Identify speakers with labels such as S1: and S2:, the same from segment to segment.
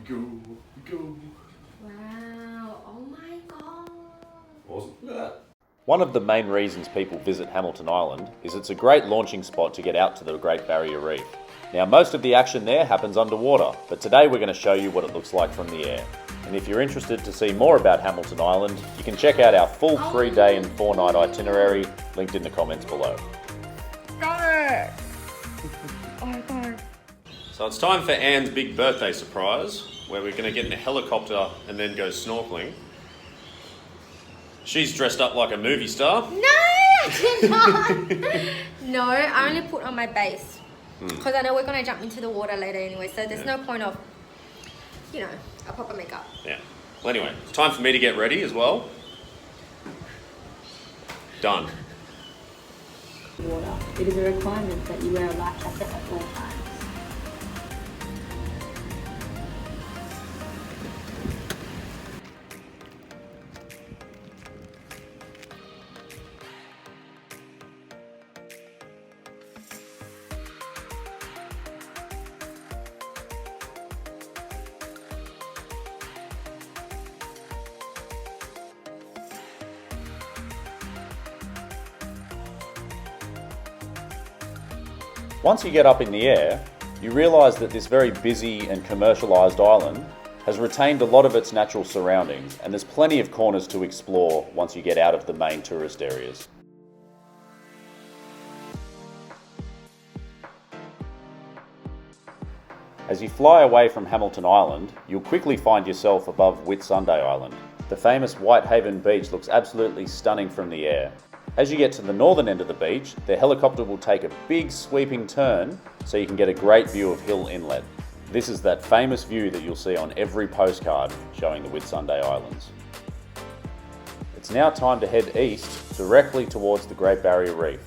S1: Go.
S2: Wow, oh my god.
S1: Awesome. Look at that.
S3: One of the main reasons people visit Hamilton Island is it's a great launching spot to get out to the Great Barrier Reef. Now, most of the action there happens underwater, but today we're going to show you what it looks like from the air. And if you're interested to see more about Hamilton Island, you can check out our full 3-day and 4-night itinerary linked in the comments below.
S2: Got it! Oh my god.
S1: So it's time for Anne's big birthday surprise, where we're going to get in a helicopter and then go snorkeling. She's dressed up like a movie star.
S2: No, I did not. No, I only put on my base. Because I know we're going to jump into the water later anyway, so there's no point of, a proper makeup.
S1: Yeah. Well, anyway, it's time for me to get ready as well. Done.
S4: Water. It is a requirement that you wear a life jacket at all times.
S3: Once you get up in the air, you realise that this very busy and commercialised island has retained a lot of its natural surroundings, and there's plenty of corners to explore once you get out of the main tourist areas. As you fly away from Hamilton Island, you'll quickly find yourself above Whitsunday Island. The famous Whitehaven Beach looks absolutely stunning from the air. As you get to the northern end of the beach, the helicopter will take a big sweeping turn so you can get a great view of Hill Inlet. This is that famous view that you'll see on every postcard showing the Whitsunday Islands. It's now time to head east directly towards the Great Barrier Reef.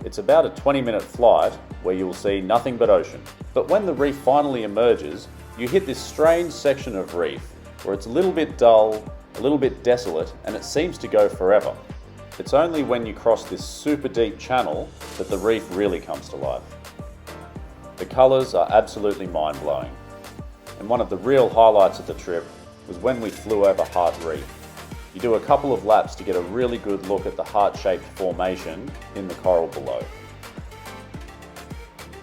S3: It's about a 20-minute flight where you will see nothing but ocean. But when the reef finally emerges, you hit this strange section of reef where it's a little bit dull, a little bit desolate, and it seems to go forever. It's only when you cross this super deep channel that the reef really comes to life. The colours are absolutely mind-blowing. And one of the real highlights of the trip was when we flew over Heart Reef. You do a couple of laps to get a really good look at the heart-shaped formation in the coral below.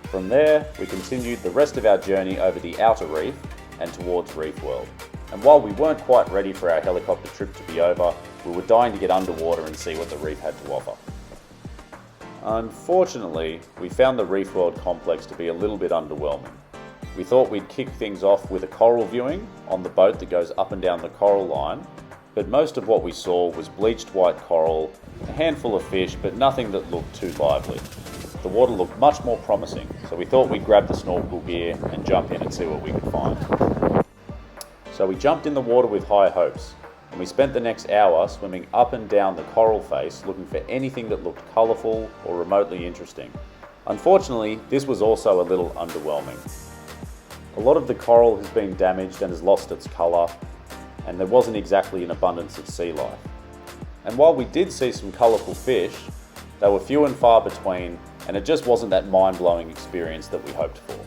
S3: From there, we continued the rest of our journey over the outer reef and towards Reef World. And while we weren't quite ready for our helicopter trip to be over, we were dying to get underwater and see what the reef had to offer. Unfortunately, we found the Reef World complex to be a little bit underwhelming. We thought we'd kick things off with a coral viewing on the boat that goes up and down the coral line, but most of what we saw was bleached white coral, a handful of fish, but nothing that looked too lively. The water looked much more promising, so we thought we'd grab the snorkel gear and jump in and see what we could find. So we jumped in the water with high hopes, and we spent the next hour swimming up and down the coral face looking for anything that looked colourful or remotely interesting. Unfortunately, this was also a little underwhelming. A lot of the coral has been damaged and has lost its colour, and there wasn't exactly an abundance of sea life. And while we did see some colourful fish, they were few and far between, and it just wasn't that mind-blowing experience that we hoped for.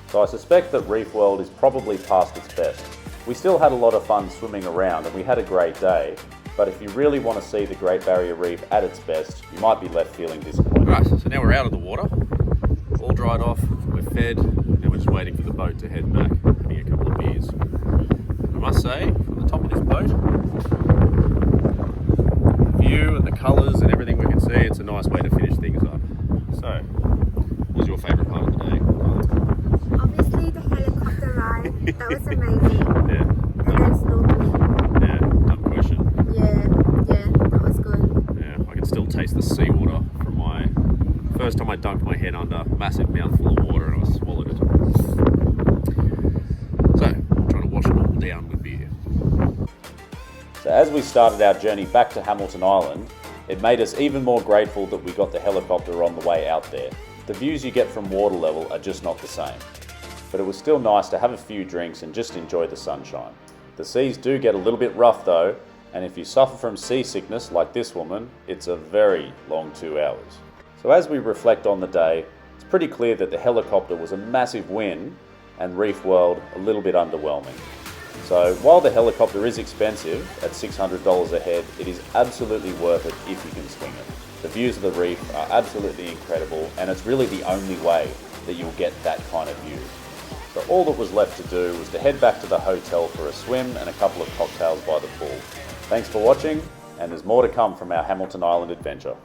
S3: So I suspect that Reef World is probably past its best. We still had a lot of fun swimming around and we had a great day, but if you really want to see the Great Barrier Reef at its best, you might be left feeling disappointed.
S1: Right, so now we're out of the water, all dried off, we're fed, and we're just waiting for the boat to head back, having a couple of beers. I must say, from the top of this boat, the view and the colours and everything we can see, it's a nice way to finish things up. So, what was your favourite part of the day?
S2: Obviously the helicopter ride, that was amazing.
S1: Yeah.
S2: And then snorkeling.
S1: Yeah, dumb question.
S2: Yeah, that was good.
S1: Yeah, I can still taste the seawater from my first time I dunked my head under, massive mouthful of water, and I swallowed it. So, I'm trying to wash it all down with beer.
S3: So as we started our journey back to Hamilton Island, it made us even more grateful that we got the helicopter on the way out there. The views you get from water level are just not the same. But it was still nice to have a few drinks and just enjoy the sunshine. The seas do get a little bit rough though, and if you suffer from seasickness like this woman, it's a very long 2 hours. So as we reflect on the day, it's pretty clear that the helicopter was a massive win, and Reef World a little bit underwhelming. So while the helicopter is expensive at $600 a head, it is absolutely worth it if you can swing it. The views of the reef are absolutely incredible, and it's really the only way that you'll get that kind of view. So all that was left to do was to head back to the hotel for a swim and a couple of cocktails by the pool. Thanks for watching, and there's more to come from our Hamilton Island adventure.